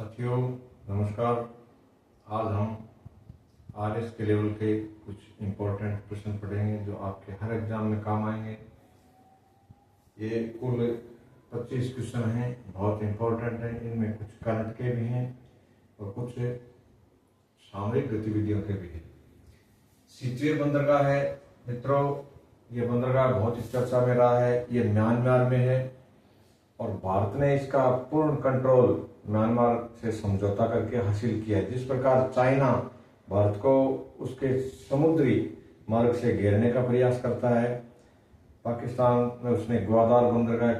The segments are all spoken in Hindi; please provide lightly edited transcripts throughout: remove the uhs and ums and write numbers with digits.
साथियों नमस्कार। आज हम आरएस के लेवल के कुछ इम्पोर्टेंट प्रश्न पढ़ेंगे जो आपके हर एग्जाम में काम आएंगे। ये कुल 25 क्वेश्चन हैं, बहुत इम्पोर्टेंट हैं। इनमें कुछ करंट के भी हैं और कुछ सामरिक गतिविधियों के भी हैं। सीतुए बंदरगाह है मित्रों, ये बंदरगाह बहुत ही चर्चा में रहा है। ये म्यांमार में है और भारत ने इसका पूर्ण कंट्रोल म्यांमार से समझौता करके हासिल किया है। जिस प्रकार चाइना भारत को उसके समुद्री मार्ग से घेरने का प्रयास करता है, पाकिस्तान में उसने ग्वादार बंदरगाह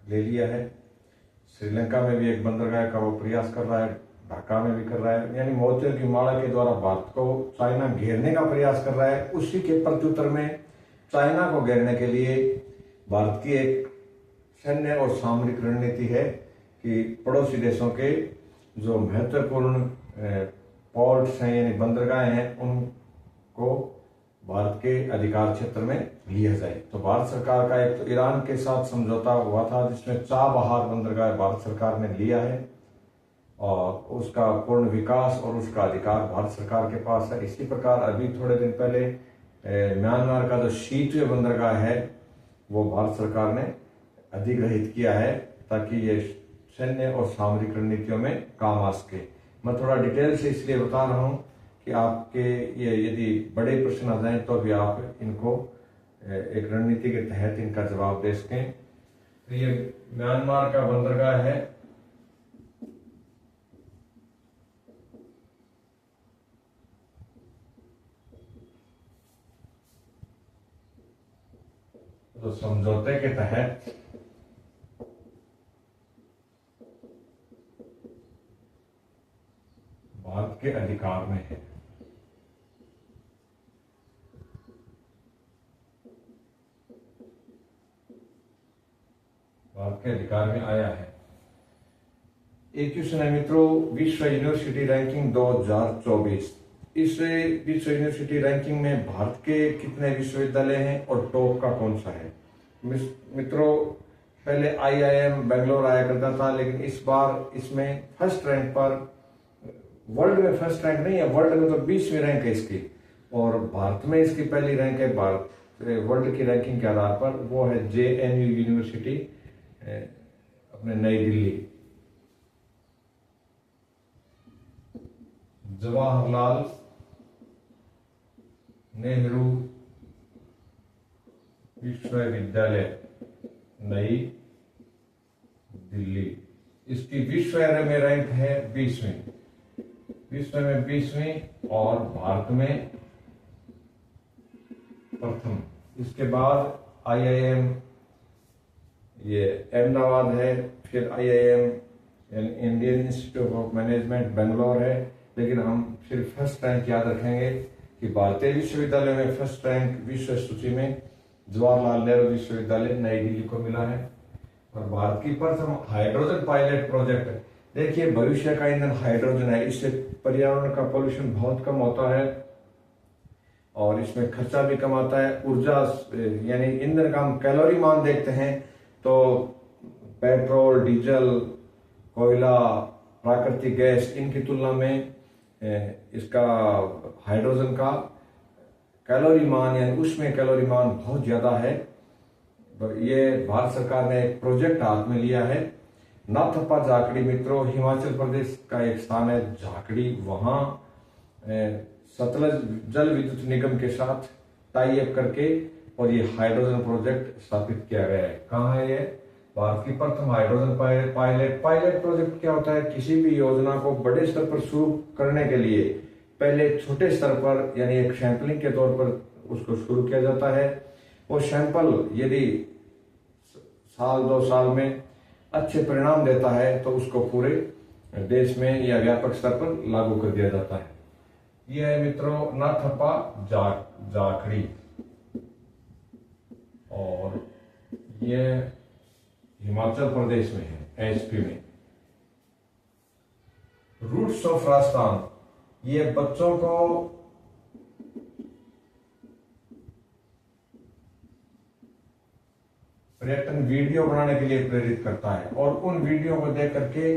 ले लिया है। श्रीलंका में भी एक बंदरगाह का वो प्रयास कर रहा है, ढाका में भी कर रहा है। यानी मोतियों की माला के द्वारा भारत को चाइना घेरने का प्रयास कर रहा है। उसी के प्रत्युत्तर में चाइना को घेरने के लिए भारत की एक सैन्य और सामरिक रणनीति है कि पड़ोसी देशों के जो महत्वपूर्ण पोर्ट्स हैं यानी बंदरगाह हैं उनको भारत के अधिकार क्षेत्र में लिया जाए। तो भारत सरकार का एक तो ईरान के साथ समझौता हुआ था जिसमें चाबहार बंदरगाह भारत सरकार ने लिया है और उसका पूर्ण विकास और उसका अधिकार भारत सरकार के पास है। इसी प्रकार अभी थोड़े दिन पहले म्यांमार का जो सीतुए बंदरगाह है वो भारत सरकार ने अधिग्रहित किया है ताकि ये सैन्य और सामरिक रणनीतियों में काम आ सके। मैं थोड़ा डिटेल से इसलिए बता रहा हूँ कि आपके ये यदि बड़े प्रश्न आ जाएं तो भी आप इनको एक रणनीति के तहत इनका जवाब दे सकें। तो ये म्यांमार का बंदरगाह है। तो समझौते के तहत भारत के अधिकार में है। भारत के अधिकार में आया है। एक क्वेश्चन है मित्रों, विश्व यूनिवर्सिटी रैंकिंग 2024। इस विश्व यूनिवर्सिटी रैंकिंग में भारत के कितने विश्वविद्यालय हैं और टॉप का कौन सा है? मित्रों पहले आईआईएम बेंगलोर आया करता था, लेकिन इस बार इसमें फर्स्ट रैंक पर, वर्ल्ड में फर्स्ट रैंक नहीं है, वर्ल्ड में तो 20वीं रैंक है इसकी और भारत में इसकी पहली रैंक है। भारत वर्ल्ड की रैंकिंग के आधार पर वो है जेएनयू यूनिवर्सिटी अपने नई दिल्ली। जवाहरलाल नेहरू विश्वविद्यालय नई दिल्ली, इसकी विश्व में रैंक है 20वीं, विश्व में 20वीं और भारत में प्रथम। इसके बाद आईआईएम ये अहमदाबाद है, फिर IIM Indian institute of management Bangalore है। लेकिन हम सिर्फ फर्स्ट रैंक याद रखेंगे कि भारतीय विश्वविद्यालय में फर्स्ट रैंक विश्व सूची में जवाहरलाल नेहरू विश्वविद्यालय नई दिल्ली को मिला है। और भारत की प्रथम हाइड्रोजन पायलट प्रोजेक्ट, देखिए भविष्य का ईंधन हाइड्रोजन है, इससे पर्यावरण का पोल्यूशन बहुत कम होता है और इसमें खर्चा भी कम आता है। ऊर्जा यानी ईंधन का हम कैलोरी मान देखते हैं तो पेट्रोल, डीजल, कोयला, प्राकृतिक गैस, इनकी तुलना में इसका हाइड्रोजन का कैलोरी मान यानी उसमें कैलोरी मान बहुत ज्यादा है। ये भारत सरकार ने एक प्रोजेक्ट हाथ में लिया है। नाथपा झाकड़ी मित्रों हिमाचल प्रदेश का एक स्थान है झाकड़ी, वहां सतलज जल विद्युत निगम के साथ टाई अप करके और ये हाइड्रोजन प्रोजेक्ट स्थापित किया गया है। कहाँ है ये? भारत की प्रथम हाइड्रोजन पायलट प्रोजेक्ट क्या होता है? किसी भी योजना को बड़े स्तर पर शुरू करने के लिए पहले छोटे स्तर पर यानी एक सैंपलिंग के तौर पर उसको शुरू किया जाता है। वो सैंपल यदि साल 2 साल में अच्छे परिणाम देता है तो उसको पूरे देश में या व्यापक स्तर पर लागू कर दिया जाता है। यह है मित्रों नाथपा झाकड़ी और यह हिमाचल प्रदेश में है, एचपी में। रूट्स ऑफ राजस्थान, ये बच्चों को पर्यटन वीडियो बनाने के लिए प्रेरित करता है और उन वीडियो को देख करके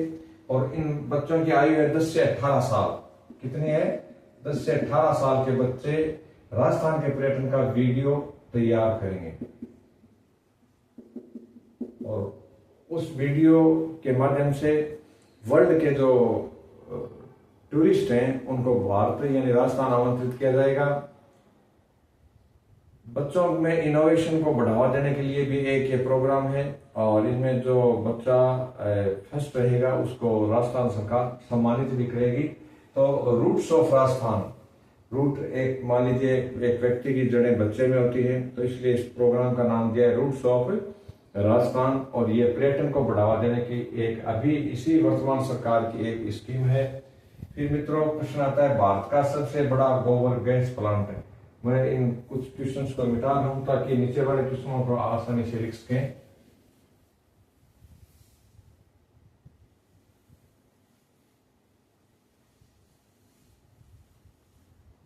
और इन बच्चों की आयु है 10 से 18 साल। कितनी है? 10 से 18 साल के बच्चे राजस्थान के पर्यटन का वीडियो तैयार करेंगे और उस वीडियो के माध्यम से वर्ल्ड के जो टूरिस्ट हैं उनको भारत यानी राजस्थान आमंत्रित किया जाएगा। बच्चों में इनोवेशन को बढ़ावा देने के लिए भी एक ये प्रोग्राम है और इसमें जो बच्चा फर्स्ट रहेगा उसको राजस्थान सरकार सम्मानित भी करेगी। तो रूट्स ऑफ राजस्थान, रूट एक मान लीजिए एक व्यक्ति की जड़ें बच्चे में होती है, तो इसलिए इस प्रोग्राम का नाम दिया है रूट्स ऑफ राजस्थान। और ये पर्यटन को बढ़ावा देने की एक अभी इसी वर्तमान सरकार की एक स्कीम है। फिर मित्रों प्रश्न आता है भारत का सबसे बड़ा गोबर गैस प्लांट है। मैं इन कुछ क्वेश्चंस को मिटा रहा हूं ताकि नीचे वाले क्वेश्चनों को आसानी से लिख सकें।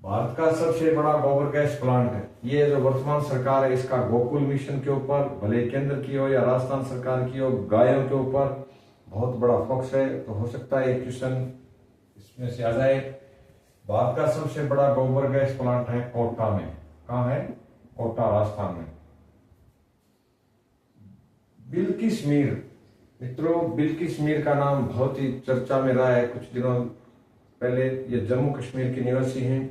भारत का सबसे बड़ा गोबर गैस प्लांट है। ये जो वर्तमान सरकार है इसका गोकुल मिशन के ऊपर, भले केंद्र की हो या राजस्थान सरकार की हो, गायों के ऊपर बहुत बड़ा फोकस है। तो हो सकता है एक क्वेश्चन इसमें से आ जाए। भारत का सबसे बड़ा गोबर गैस प्लांट है कोटा में। कहाँ है? कोटा, राजस्थान में। बिल्किस मीर, मित्रों बिल्किस मीर का नाम बहुत ही चर्चा में रहा है कुछ दिनों पहले। ये जम्मू कश्मीर की निवासी हैं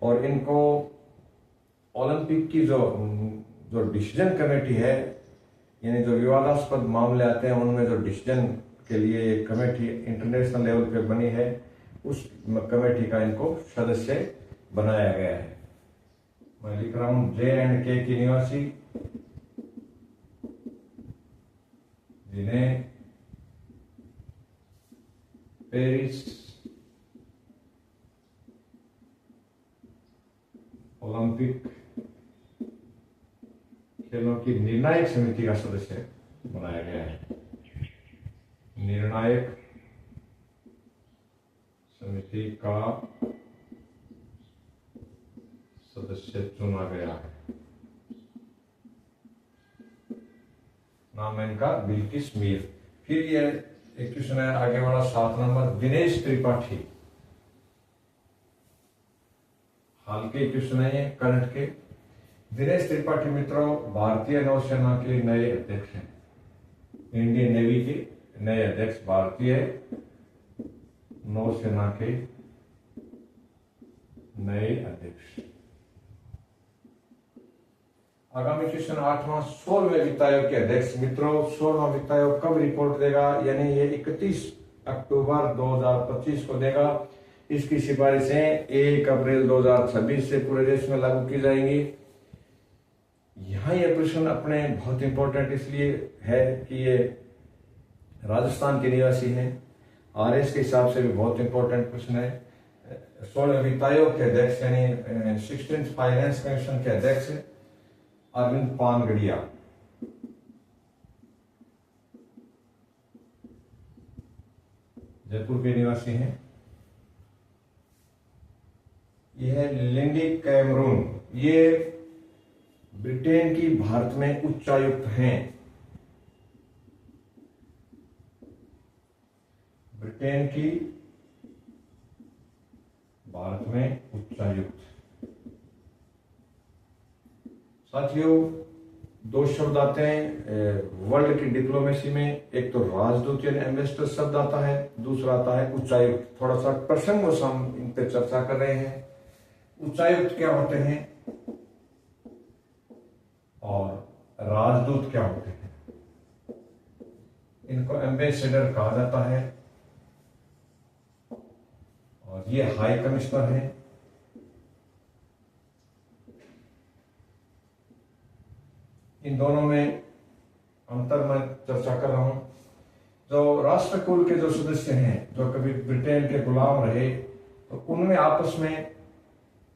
और इनको ओलंपिक की जो डिसीजन कमेटी है, यानी जो विवादास्पद मामले आते हैं उनमें जो डिसीजन के लिए एक कमेटी इंटरनेशनल लेवल पे बनी है, उस कमेटी का इनको सदस्य बनाया गया है। मैं लिख रहा हूं J&K की निवासी जिन्हें पेरिस ओलंपिक खेलों की निर्णायक समिति का सदस्य बनाया गया है। निर्णायक समिति का सदस्य चुना गया है। नाम है इनका बिल्किस मीर। फिर ये एक क्वेश्चन है आगे वाला 7 नंबर, दिनेश त्रिपाठी। हाल के क्वेश्चन है ये, करंट के। दिनेश त्रिपाठी मित्रों भारतीय नौसेना के नए अध्यक्ष हैं। इंडियन नेवी के नए अध्यक्ष भारतीय नौसेना के नए अध्यक्ष। आगामी क्वेश्चन 8वां, 16वें वित्त आयोग के अध्यक्ष। मित्रों 16वां वित्त आयोग कब रिपोर्ट देगा? यानी ये 31 अक्टूबर 2025 को देगा। इसकी सिफारिशें 1 अप्रैल 2026 से पूरे देश में लागू की जाएंगी। यहां ये प्रश्न अपने बहुत इंपॉर्टेंट इसलिए है कि ये राजस्थान के निवासी हैं। RS के हिसाब से भी बहुत इंपॉर्टेंट प्रश्न है। 16वें वित्त आयोग के अध्यक्ष यानी 16th फाइनेंस कमीशन के अध्यक्ष अरविंद पानगड़िया। जयपुर के निवासी हैं। यह है लिंडी कैमरून, ये ब्रिटेन की भारत में उच्चायुक्त हैं। ब्रिटेन की भारत में उच्चायुक्त। साथियों 2 शब्द आते हैं वर्ल्ड की डिप्लोमेसी में, एक तो राजदूत यानी एम्बेसडर शब्द आता है, दूसरा आता है उच्चायुक्त। थोड़ा सा प्रसंग से हम इन पे चर्चा कर रहे हैं। उच्चायुक्त क्या होते हैं और राजदूत क्या होते हैं? इनको एम्बेसडर कहा जाता है और ये हाई कमिश्नर है। इन दोनों में अंतर मैं चर्चा कर रहा हूं। जो राष्ट्रकुल के जो सदस्य हैं जो कभी ब्रिटेन के गुलाम रहे, तो उनमें आपस में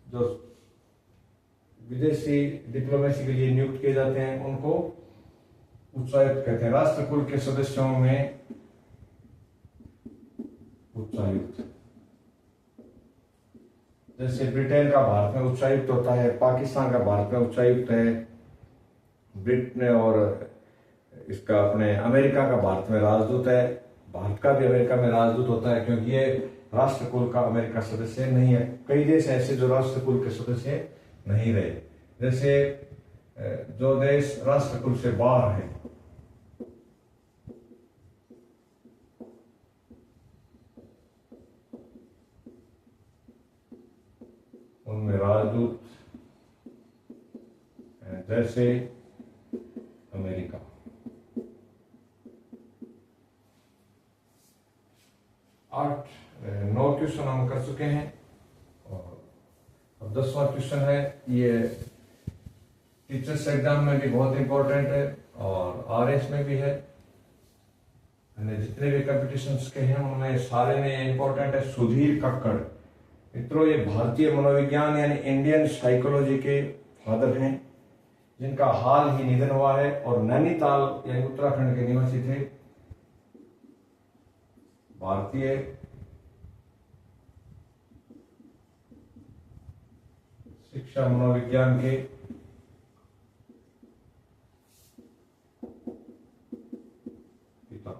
जो विदेशी डिप्लोमेसी के लिए नियुक्त किए जाते हैं उनको उच्चायुक्त कहते हैं। राष्ट्रकुल के सदस्यों में उच्चायुक्त, जैसे ब्रिटेन का भारत में उच्चायुक्त होता है, पाकिस्तान का भारत में उच्चायुक्त है, ब्रिटेन और इसका अपने अमेरिका का भारत में राजदूत है, भारत का भी अमेरिका में राजदूत होता है, क्योंकि ये राष्ट्रकुल का अमेरिका सदस्य नहीं है। कई देश ऐसे जो राष्ट्रकुल के सदस्य नहीं रहे, जैसे जो देश राष्ट्रकुल से बाहर है, उनमें राजदूत जैसे अमेरिका। 9 क्वेश्चन हम कर चुके हैं और अब 10वां क्वेश्चन है। ये टीचर्स एग्जाम में भी बहुत इंपॉर्टेंट है और आरएस में भी है। जितने भी कंपटीशंस के हैं उनमें सारे में इंपॉर्टेंट है। सुधीर कक्कड़, मित्रों ये भारतीय मनोविज्ञान यानी इंडियन साइकोलॉजी के फादर हैं, जिनका हाल ही निधन हुआ है और नैनीताल यानी उत्तराखंड के निवासी थे। भारतीय शिक्षा मनोविज्ञान के पिता,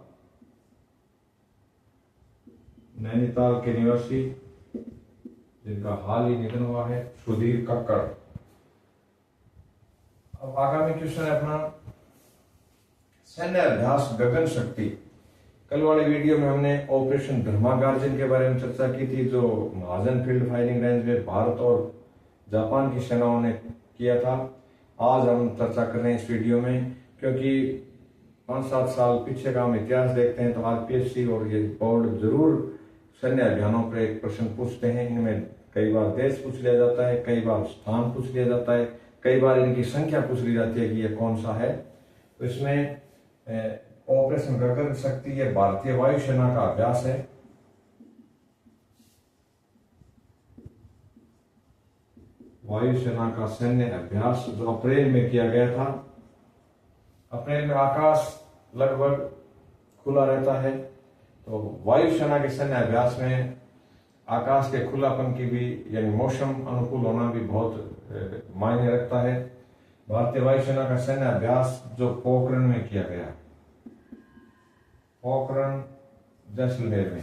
नैनीताल के निवासी, जिनका हाल ही निधन हुआ है, सुधीर कक्कड़। अब आगामी क्वेश्चन है अपना सैन्य अभ्यास गगन शक्ति। कल वाले वीडियो में हमने ऑपरेशन धर्मागार्जन के बारे में चर्चा की थी, जो महाजन फील्ड फायरिंग रेंज में भारत और जापान की सेनाओं ने किया था। आज हम चर्चा कर रहे हैं इस वीडियो में, क्योंकि 5-7 साल पीछे का हम इतिहास देखते हैं तो आरपीएससी और ये बोर्ड जरूर सैन्य अभियानों पर एक प्रश्न पूछते हैं। इनमें कई बार देश पूछ लिया जाता है, कई बार स्थान पूछ लिया जाता है, कई बार इनकी संख्या पूछ ली जाती है कि ये कौन सा है। तो इसमें ऑपरेशन गगन शक्ति ये भारतीय वायुसेना का अभ्यास है। वायुसेना का सैन्य अभ्यास जो अप्रैल में किया गया था। अप्रैल में आकाश लगभग खुला रहता है, तो वायुसेना के सैन्य अभ्यास में आकाश के खुलापन की भी यानी मौसम अनुकूल होना भी बहुत मायने रखता है। भारतीय वायुसेना का सैन्य अभ्यास जो पोखरण में किया गया, पोखरण जैसलमेर में।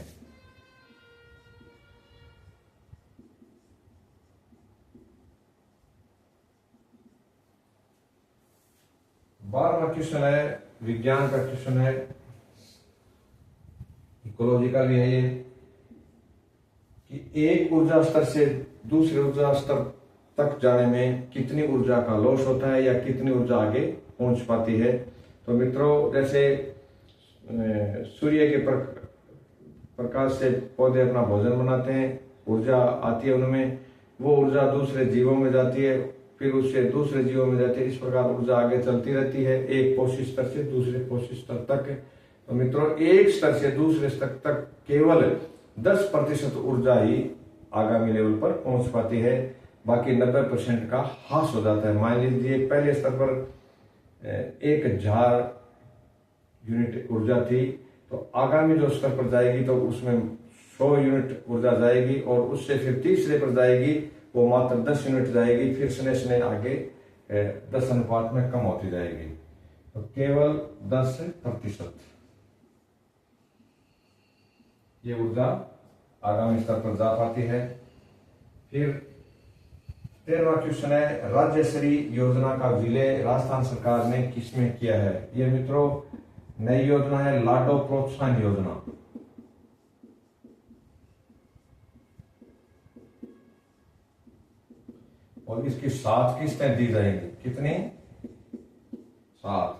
बारहवां क्वेश्चन है, विज्ञान का क्वेश्चन है, इकोलॉजी का भी है ये, कि एक ऊर्जा स्तर से दूसरे ऊर्जा स्तर तक जाने में कितनी ऊर्जा का लॉस होता है या कितनी ऊर्जा आगे पहुंच पाती है। तो मित्रों जैसे सूर्य के प्रकाश से पौधे अपना भोजन बनाते हैं, ऊर्जा आती है उनमें, वो ऊर्जा दूसरे जीवों में जाती है, फिर उससे दूसरे जीवों में जाती है। इस प्रकार ऊर्जा आगे चलती रहती है एक पोषी स्तर से दूसरे पोषी स्तर तक। तो मित्रों एक स्तर से दूसरे स्तर तक केवल 10% ऊर्जा ही आगामी लेवल पर पहुंच पाती है, बाकी 90% का ह्रास हो जाता है। मान लीजिए पहले स्तर पर 1000 यूनिट ऊर्जा थी, तो आगामी जो स्तर पर जाएगी तो उसमें 100 यूनिट ऊर्जा जाएगी और उससे फिर तीसरे पर जाएगी वो मात्र 10 यूनिट जाएगी, फिर स्ने आगे 10 अनुपात में कम होती जाएगी। तो केवल 10% ये ऊर्जा आगामी स्तर पर जा पाती है। फिर 13वां क्वेश्चन है, राज्यश्री योजना का विलय राजस्थान सरकार ने किसमें किया है। ये मित्रों नई योजना है, लाडो प्रोत्साहन योजना। और इसकी 7 किस्तें दी जाएंगी। कितनी? 7।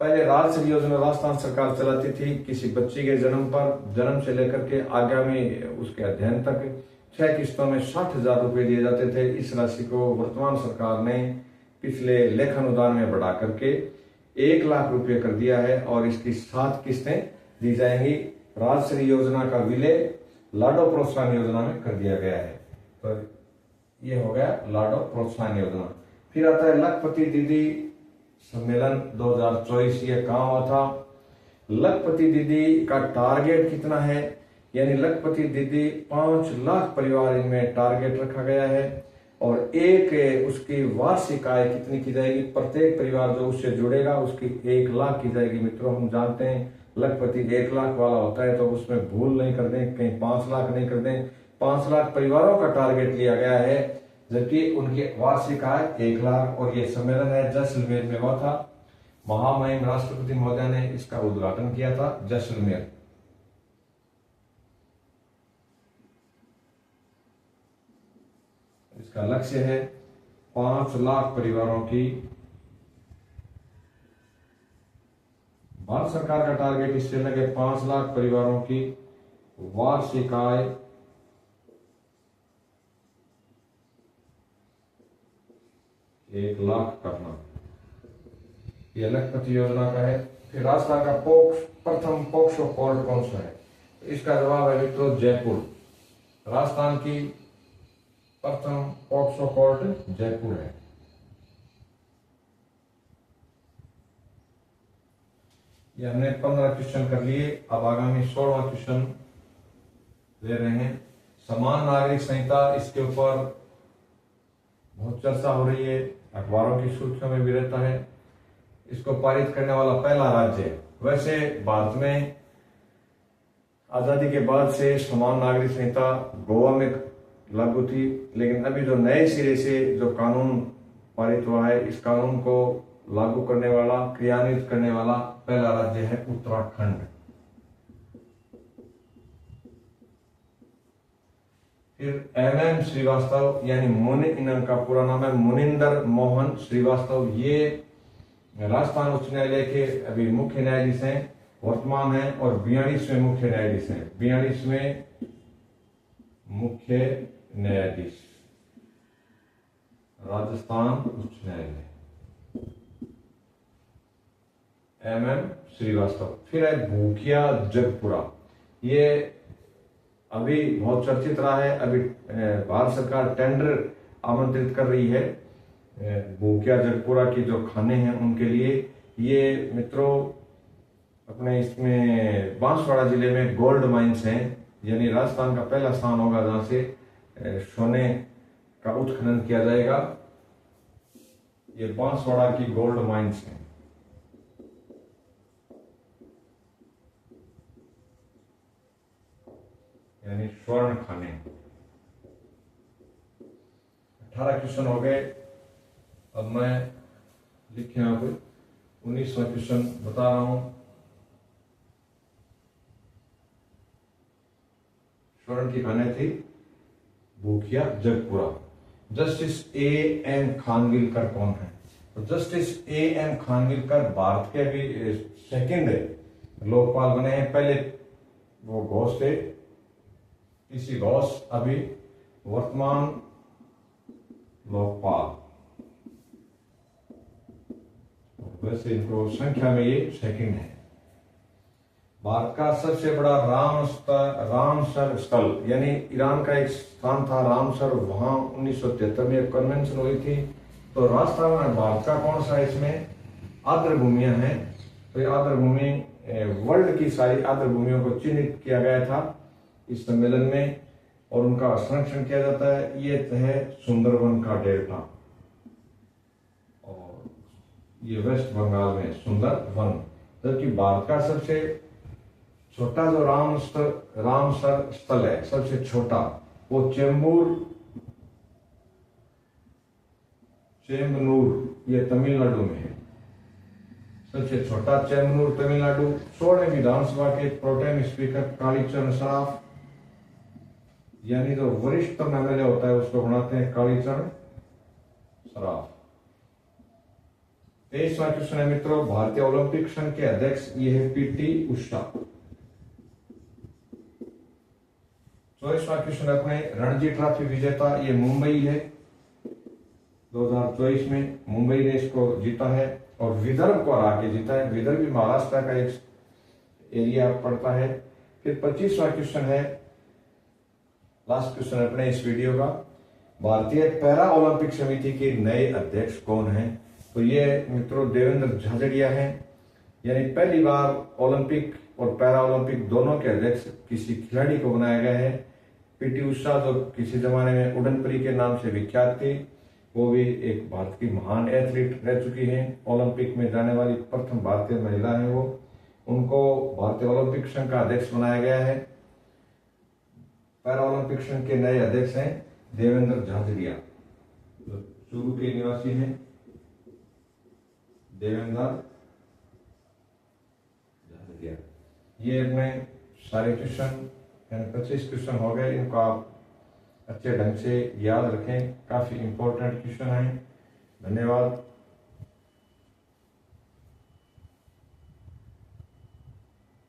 पहले राजश्री योजना राजस्थान सरकार चलाती थी किसी बच्ची के जन्म से लेकर के आगामी उसके अध्ययन तक 6 किस्तों में 60,000 रुपए दिए जाते थे। इस राशि को वर्तमान सरकार ने पिछले लेखानुदान में बढ़ा करके 1 लाख रुपए कर दिया है और इसकी 7 किस्तें दी जाएंगी। राजश्री योजना का विलय लाडो प्रोत्साहन योजना में कर दिया गया है। तो ये हो गया लाडो प्रोत्साहन योजना। फिर आता है लखपति दीदी सम्मेलन 2024। ये कहाँ हुआ था? लखपति दीदी का टारगेट कितना है, यानी लखपति दीदी 5 लाख परिवार इनमें टारगेट रखा गया है और एक उसकी वार्षिक आय कितनी की जाएगी, प्रत्येक परिवार जो उससे जुड़ेगा उसकी 1 लाख की जाएगी। मित्रों हम जानते हैं लखपति 1 लाख वाला होता है तो उसमें भूल नहीं कर दें, कहीं 5 लाख नहीं कर दें। 5 लाख परिवारों का टारगेट लिया गया है, जबकि उनकी वार्षिक आय 1 लाख। और ये सम्मेलन है जैसलमेर में हुआ था। महामहिम राष्ट्रपति महोदय ने इसका उद्घाटन किया था जैसलमेर। इसका लक्ष्य है 5 लाख परिवारों की, भारत सरकार का टारगेट इससे लगे 5 लाख परिवारों की वार्षिक आय 1 लाख करना। यह लखपति योजना का है। फिर राजस्थान का प्रथम पोक्सो कोर्ट कौन सा है? इसका जवाब है मित्रों जयपुर। राजस्थान की प्रथम पोक्सो कोर्ट जयपुर है। ये हमने 15 क्वेश्चन कर लिए। अब आगामी 16वां क्वेश्चन ले रहे हैं। समान नागरिक संहिता, इसके ऊपर बहुत चर्चा हो रही है, अखबारों की सुर्खियों में भी रहता है। इसको पारित करने वाला पहला राज्य है। वैसे भारत में आजादी के बाद से समान नागरिक संहिता गोवा में लागू थी, लेकिन अभी जो नए सिरे से जो कानून पारित हुआ है, इस कानून को लागू करने वाला, क्रियान्वित करने वाला पहला राज्य है उत्तराखंड। फिर एम श्रीवास्तव यानी इनका पूरा नाम है मुनिंदर मोहन श्रीवास्तव। ये राजस्थान उच्च न्यायालय के अभी मुख्य न्यायाधीश हैं, वर्तमान हैं, और 42वें मुख्य न्यायाधीश हैं। 42वें मुख्य न्यायाधीश राजस्थान उच्च न्यायालय एम श्रीवास्तव। फिर है भूखिया जगपुरा। ये अभी बहुत चर्चित रहा है। अभी भारत सरकार टेंडर आमंत्रित कर रही है भूखिया जगपुरा की जो खाने हैं उनके लिए। ये मित्रों अपने इसमें बांसवाड़ा जिले में गोल्ड माइंस हैं, यानी राजस्थान का पहला स्थान होगा जहां से सोने का उत्खनन किया जाएगा। ये बांसवाड़ा की गोल्ड माइंस हैं। यानी स्वर्ण खाने। 18 क्वेश्चन हो गए। अब मैं लिखे यहाँ पे 19वां क्वेश्चन बता रहा हूं। स्वर्ण की खाने थी भूखिया जगपुरा। Justice AM. खानविलकर कौन है? तो जस्टिस ए.एम. खानविलकर भारत के अभी सेकंड लोकपाल बने हैं। पहले वो घोष थे, पीसी घोष, अभी वर्तमान लोकपाल। वैसे इनको संख्या में ये सेकंड है। भारत का सबसे बड़ा रामसर स्थल यानी ईरान का एक स्थान था रामसर, वहां 1973 में कन्वेंशन हुई थी। तो राजस्थान में भारत का कौन सा इसमें आर्द्र भूमियां हैं? तो ये आर्द्र भूमि वर्ल्ड की सारी आर्द्र भूमियों को चिन्हित किया गया था इस सम्मेलन में, और उनका संरक्षण किया जाता है। ये है सुंदरवन का डेल्टा, और ये वेस्ट बंगाल में सुंदरवन। जबकि भारत का सबसे छोटा जो रामसर स्थल है, सबसे छोटा, वो चेंबनूर, ये तमिलनाडु में है। सबसे छोटा चेंबनूर तमिलनाडु। 16वीं विधानसभा के प्रोटेम स्पीकर कालीचरण सराफ, यानी जो वरिष्ठतम एमएलए होता है उसको बनाते हैं कालीचरण सराफ। 23वां क्वेश्चन है मित्रों, भारतीय ओलंपिक संघ के अध्यक्ष ये है पीटी उषा। 24वां क्वेश्चन अपने रणजी ट्रॉफी विजेता ये मुंबई है। 2024 में मुंबई ने इसको जीता है, और विदर्भ को हरा के जीता है। विदर्भ भी महाराष्ट्र का एक एरिया पड़ता है। फिर 25वां क्वेश्चन है, लास्ट क्वेश्चन अपने इस वीडियो का, भारतीय पैरा ओलंपिक समिति के नए अध्यक्ष कौन हैं? तो ये मित्रों देवेंद्र झाझड़िया हैं। यानी पहली बार ओलंपिक और पैरा ओलंपिक दोनों के अध्यक्ष किसी खिलाड़ी को बनाया गया है। पीटी उषा जो किसी जमाने में उड़नपरी के नाम से विख्यात थी, वो भी एक भारत की महान एथलीट रह चुकी हैं। ओलंपिक में जाने वाली प्रथम भारतीय महिला है वो। उनको भारतीय ओलंपिक संघ का अध्यक्ष बनाया गया है। पैरा ओलंपिक संघ के नए अध्यक्ष हैं देवेंद्र झाझड़िया, जो चूरू के निवासी हैं। देवेंद्र झाझड़िया, ये अपने सारे क्वेश्चन 25 क्वेश्चन हो गए, इनको आप अच्छे ढंग से याद रखें, काफी इंपॉर्टेंट क्वेश्चन हैं। धन्यवाद।